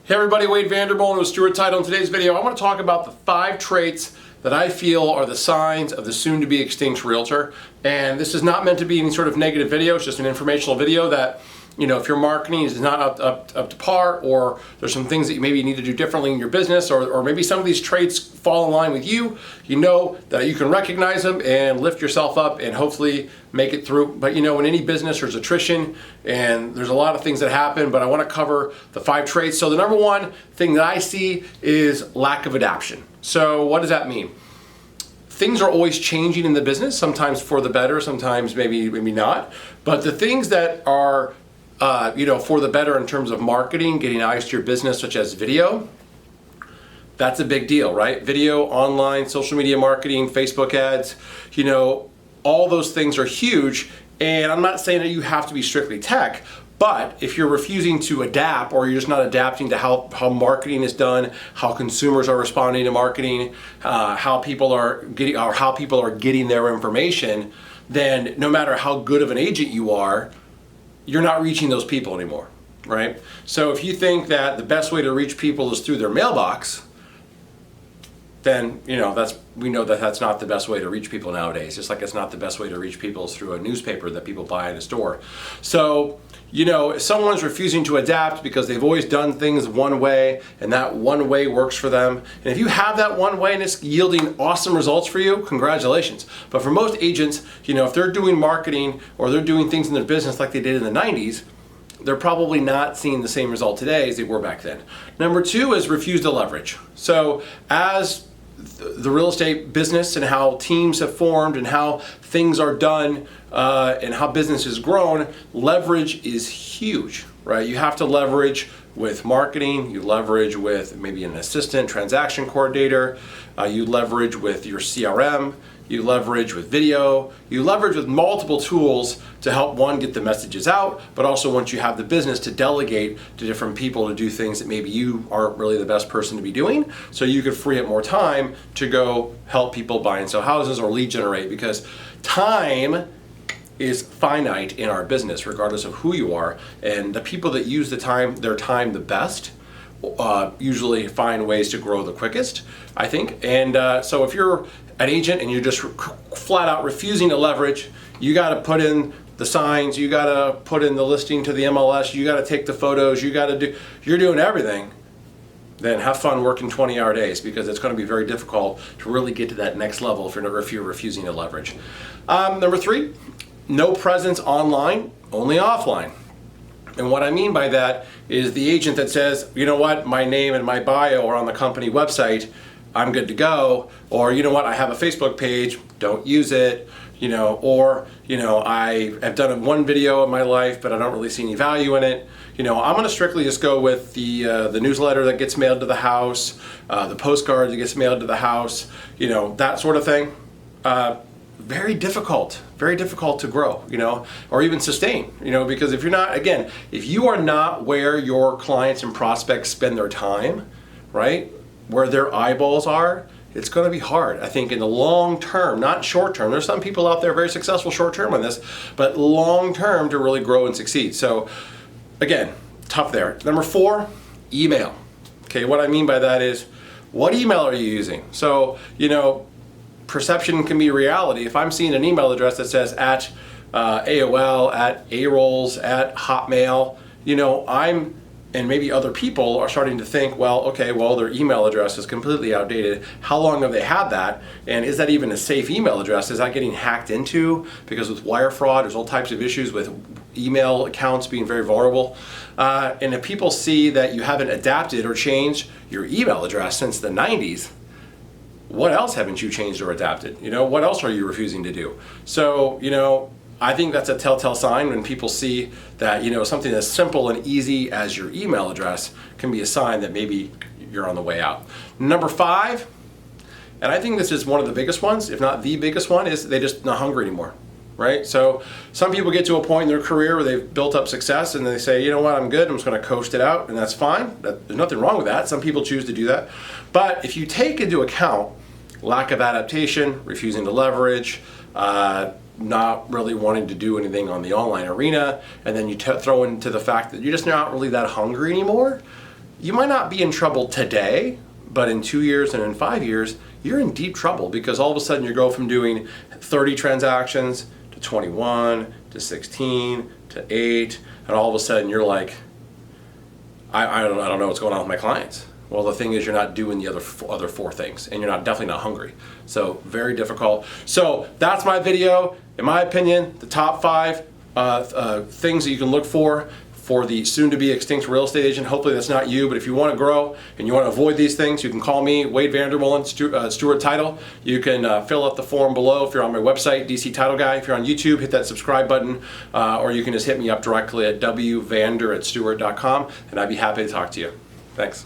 Hey everybody, Wade Vander with Stewart Title. In today's video, I want to talk about the 5 traits that I feel are the signs of the soon-to-be extinct realtor. And this is not meant to be any sort of negative video, it's just an informational video that, you know, if your marketing is not up to par, or there's some things that you maybe need to do differently in your business, or maybe some of these traits fall in line with you, you know that you can recognize them and lift yourself up and hopefully make it through. But you know, in any business there's attrition and there's a lot of things that happen, but I want to cover the 5 traits. So the number one thing that I see is lack of adaptation. So what does that mean? Things are always changing in the business, sometimes for the better, sometimes maybe not. But the things that are for the better in terms of marketing, getting eyes to your business, such as video, that's a big deal, right? Video, online, social media marketing, Facebook ads, you know, all those things are huge. And I'm not saying that you have to be strictly tech, but if you're refusing to adapt, or you're just not adapting to how marketing is done, how consumers are responding to marketing, how people are getting their information, then no matter how good of an agent you are, you're not reaching those people anymore, right? So if you think that the best way to reach people is through their mailbox, then we know that that's not the best way to reach people nowadays. Just like it's not the best way to reach people is through a newspaper that people buy at a store. So, you know, if someone's refusing to adapt because they've always done things one way and that one way works for them, and if you have that one way and it's yielding awesome results for you, congratulations. But for most agents, you know, if they're doing marketing or they're doing things in their business like they did in the 90s, they're probably not seeing the same result today as they were back then. Number 2 is refuse to leverage. So as the real estate business and how teams have formed and how things are done and how business has grown, leverage is huge, right? You have to leverage with marketing, you leverage with maybe an assistant, transaction coordinator, you leverage with your CRM, you leverage with video, you leverage with multiple tools to help, one, get the messages out, but also once you have the business, to delegate to different people to do things that maybe you aren't really the best person to be doing, so you could free up more time to go help people buy and sell houses or lead generate, because time is finite in our business regardless of who you are, and the people that use their time the best usually find ways to grow the quickest, I think. And so if you're an agent and you're just flat out refusing to leverage, you got to put in the signs, you got to put in the listing to the MLS, you got to take the photos, you're doing everything, then have fun working 20-hour days, because it's going to be very difficult to really get to that next level if you're refusing to leverage. Number 3, no presence online, only offline. And what I mean by that is the agent that says, you know what, my name and my bio are on the company website, I'm good to go, or you know what, I have a Facebook page, don't use it, you know, or you know, I have done one video in my life, but I don't really see any value in it. You know, I'm going to strictly just go with the newsletter that gets mailed to the house, the postcard that gets mailed to the house, you know, that sort of thing. Very difficult to grow, you know, or even sustain, you know, because if you are not where your clients and prospects spend their time, right, where their eyeballs are, it's going to be hard, I think, in the long term, not short term. There's some people out there very successful short term on this, but long term to really grow and succeed. So again, tough there. Number 4, email. Okay, what I mean by that is, what email are you using? So, you know, perception can be reality. If I'm seeing an email address that says at AOL, at ARolls, at Hotmail, you know, and maybe other people are starting to think, well, okay, well, their email address is completely outdated. How long have they had that? And is that even a safe email address? Is that getting hacked into? Because with wire fraud, there's all types of issues with email accounts being very vulnerable. And if people see that you haven't adapted or changed your email address since the 90s, what else haven't you changed or adapted? You know, what else are you refusing to do? So, you know, I think that's a telltale sign when people see that, you know, something as simple and easy as your email address can be a sign that maybe you're on the way out. Number 5, and I think this is one of the biggest ones, if not the biggest one, is they're just not hungry anymore, right? So some people get to a point in their career where they've built up success and they say, you know what, I'm good, I'm just going to coast it out, and that's fine. There's nothing wrong with that. Some people choose to do that. But if you take into account lack of adaptation, refusing to leverage, not really wanting to do anything on the online arena, and then you throw into the fact that you're just not really that hungry anymore, you might not be in trouble today, but in 2 years and in 5 years, you're in deep trouble, because all of a sudden you go from doing 30 transactions to 21 to 16 to 8, and all of a sudden you're like, I don't know what's going on with my clients. Well, the thing is, you're not doing the other four things, and you're definitely not hungry. So very difficult. So that's my video. In my opinion, the top 5 things that you can look for the soon-to-be extinct real estate agent. Hopefully that's not you, but if you want to grow and you want to avoid these things, you can call me, Wade Vander, Molen, Stewart Title. You can fill out the form below if you're on my website, DC Title Guy. If you're on YouTube, hit that subscribe button, or you can just hit me up directly at wvander@stewart.com, and I'd be happy to talk to you. Thanks.